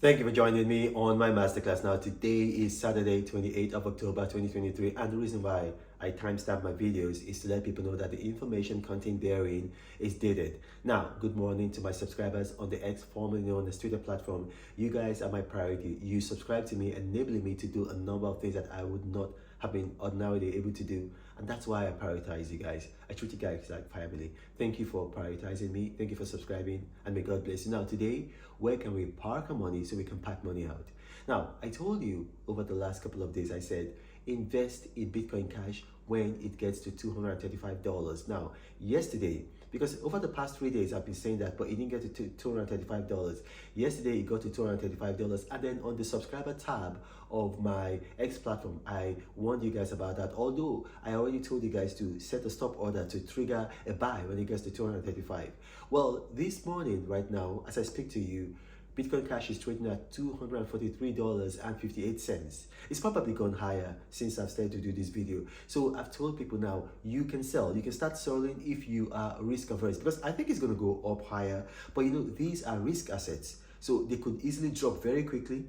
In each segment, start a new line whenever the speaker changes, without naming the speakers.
Thank you for joining me on my masterclass. Now, today is Saturday, 28th of October, 2023, and the reason why I timestamp my videos is to let people know that the information contained therein is dated. Now, good morning to my subscribers on the X, formerly known as Twitter platform. You guys are my priority. You subscribe to me, enabling me to do a number of things that I would not have been ordinarily able to do, and that's why I prioritize you guys. I treat you guys like family. Thank you for prioritizing me. Thank you for subscribing, and may God bless you. Now, today, where can we park our money so we can pack money out? Now, I told you over the last couple of days, I said invest in Bitcoin Cash when it gets to $235. Now, yesterday, because over the past 3 days I've been saying that, but it didn't get to $235. Yesterday it got to $235, and then on the subscriber tab of my X platform, I warned you guys about that. Although I already told you guys to set a stop order to trigger a buy when it gets to 235. Well, this morning, right now, as I speak to you, Bitcoin Cash is trading at $243.58. It's probably gone higher since I've started to do this video. So I've told people now, you can sell. You can start selling if you are risk averse, because I think it's going to go up higher. But you know, these are risk assets. So they could easily drop very quickly,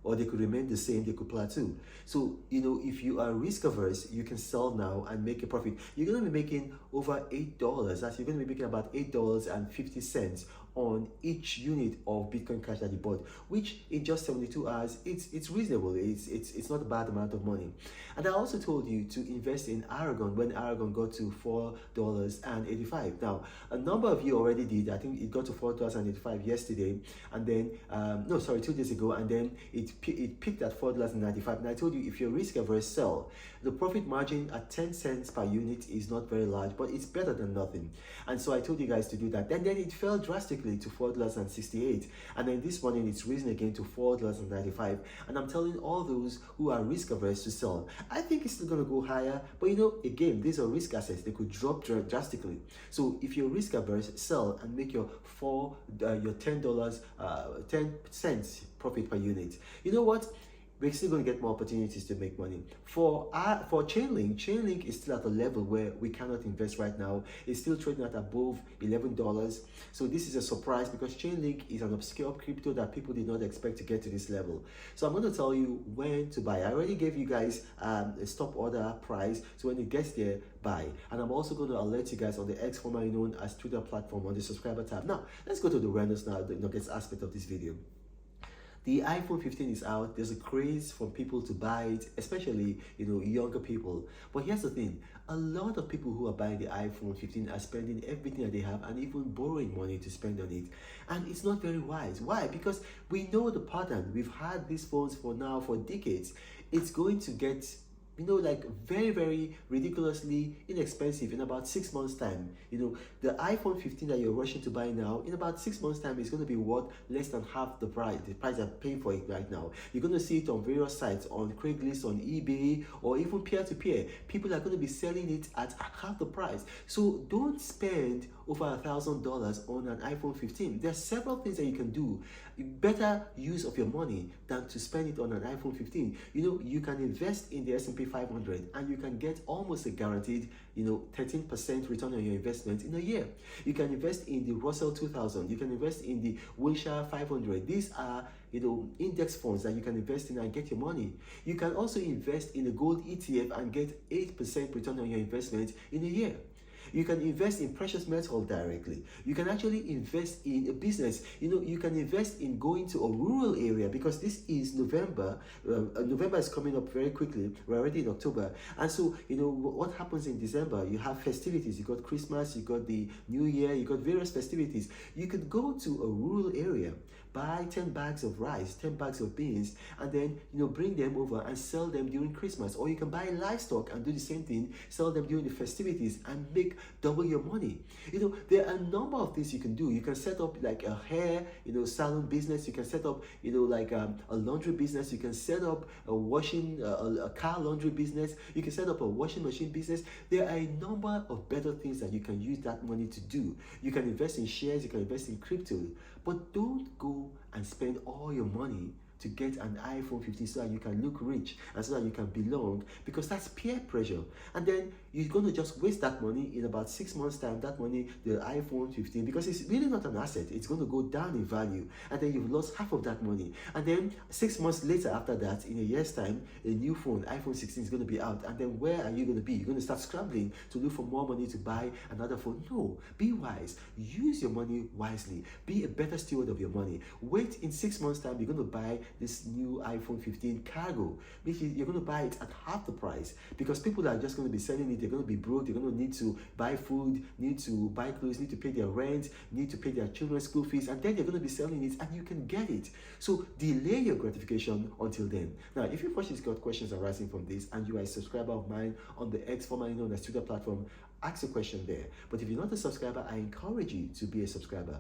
or they could remain the same, they could plateau. So, you know, if you are risk averse, you can sell now and make a profit. You're going to be making over $8. That's, you're going to be making about $8.50 on each unit of Bitcoin Cash that you bought, which in just 72 hours, it's reasonable. It's not a bad amount of money. And I also told you to invest in Aragon when Aragon got to $4.85. Now, a number of you already did. I think it got to $4.85 yesterday, and then, 2 days ago, and then it peaked at $4.95. And I told you, if you're risk averse, sell. The profit margin at 10 cents per unit is not very large, but it's better than nothing. And so I told you guys to do that. And then it fell drastically to $4.68, and then this morning it's risen again to $4.95. And I'm telling all those who are risk averse to sell. I think it's still going to go higher, but you know, again, these are risk assets. They could drop drastically. So if you're risk averse, sell and make your $10 10 cents profit per unit. You know what? We're still going to get more opportunities to make money. For Chainlink is still at a level where we cannot invest right now. It's still trading at above $11. So this is a surprise, because Chainlink is an obscure crypto that people did not expect to get to this level. So I'm going to tell you when to buy. I already gave you guys a stop order price. So when it gets there, buy. And I'm also going to alert you guys on the X, formerly known as Twitter platform, on the subscriber tab. Now, let's go to the randoms now, the nuggets aspect of this video. The iPhone 15 is out. There's a craze for people to buy it, especially, you know, younger people. But here's the thing. A lot of people who are buying the iPhone 15 are spending everything that they have and even borrowing money to spend on it. And it's not very wise. Why? Because we know the pattern. We've had these phones for decades. It's going to get, you know, like very, very ridiculously inexpensive in about 6 months' time. You know, the iPhone 15 that you're rushing to buy now, in about 6 months' time, is going to be worth less than half the price I'm paying for it right now. You're going to see it on various sites, on Craigslist, on eBay, or even peer-to-peer. People are going to be selling it at half the price. So don't spend over $1,000 on an iPhone 15. There are several things that you can do. Better use of your money than to spend it on an iPhone 15. You know, you can invest in the S&P 500 and you can get almost a guaranteed, you know, 13% return on your investment in a year. You can invest in the Russell 2000. You can invest in the Wilshire 500. These are, you know, index funds that you can invest in and get your money. You can also invest in a gold ETF and get 8% return on your investment in a year. You can invest in precious metal directly. You can actually invest in a business. You know, you can invest in going to a rural area, because this is November. November is coming up very quickly. We're already in October. And so, you know, what happens in December? You have festivities. You got Christmas, you got the New Year, you got various festivities. You could go to a rural area, buy 10 bags of rice, 10 bags of beans, and then, you know, bring them over and sell them during Christmas. Or you can buy livestock and do the same thing, sell them during the festivities and make double your money. You know, there are a number of things you can do. You can set up like a hair, you know, salon business. You can set up, you know, like a laundry business. You can set up a a car laundry business. You can set up a washing machine business. There are a number of better things that you can use that money to do. You can invest in shares. You can invest in crypto. But don't go and spend all your money to get an iPhone 15 so that you can look rich and so that you can belong, because that's peer pressure. And then you're going to just waste that money. In about 6 months time, that money, the iPhone 15, because it's really not an asset, it's going to go down in value, and then you've lost half of that money. And then 6 months later, after that, in a year's time, a new phone, iPhone 16, is going to be out. And then where are you going to be? You're going to start scrambling to look for more money to buy another phone. No, be wise. Use your money wisely. Be a better steward of your money. Wait, in 6 months time, you're going to buy this new iPhone 15 cargo. You're going to buy it at half the price, because people are just going to be selling it. They're going to be broke. They're going to need to buy food, need to buy clothes, need to pay their rent, need to pay their children's school fees, and then they're going to be selling it, and you can get it. So delay your gratification until then. Now, if you've watched, got questions arising from this, and you are a subscriber of mine on the X, formerly known as Twitter platform, ask a question there. But if you're not a subscriber, I encourage you to be a subscriber.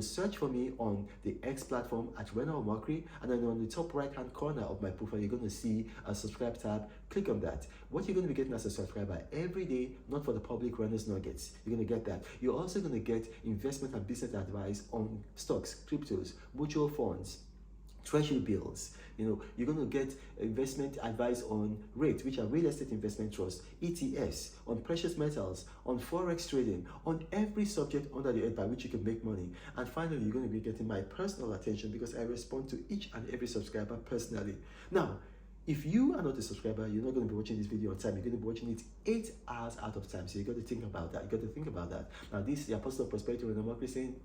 Search for me on the X platform at Rena Omakri, and then on the top right hand corner of my profile, you're going to see a subscribe tab. Click on that. What you're going to be getting as a subscriber every day, not for the public, Rena's Nuggets. You're going to get that. You're also going to get investment and business advice on stocks, cryptos, mutual funds, treasury bills. You're going to get investment advice on REITs, which are real estate investment trusts, ETFs, on precious metals, on forex trading, on every subject under the earth by which you can make money. And finally, you're going to be getting my personal attention, because I respond to each and every subscriber personally. Now, if you are not a subscriber, you're not going to be watching this video on time. You're going to be watching it 8 hours out of time. So you got to think about that. You got to think about that. Now, this is the Apostle of Prosperity, Rena saying,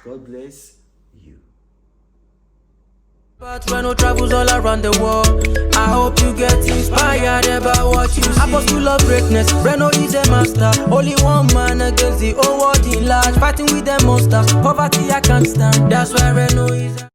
God bless you.
But Reno travels all around the world. I hope you get inspired about what you see. Apostle of greatness, Reno is a master. Only one man against the whole world in large. Fighting with the monsters, poverty I can't stand. That's why Reno is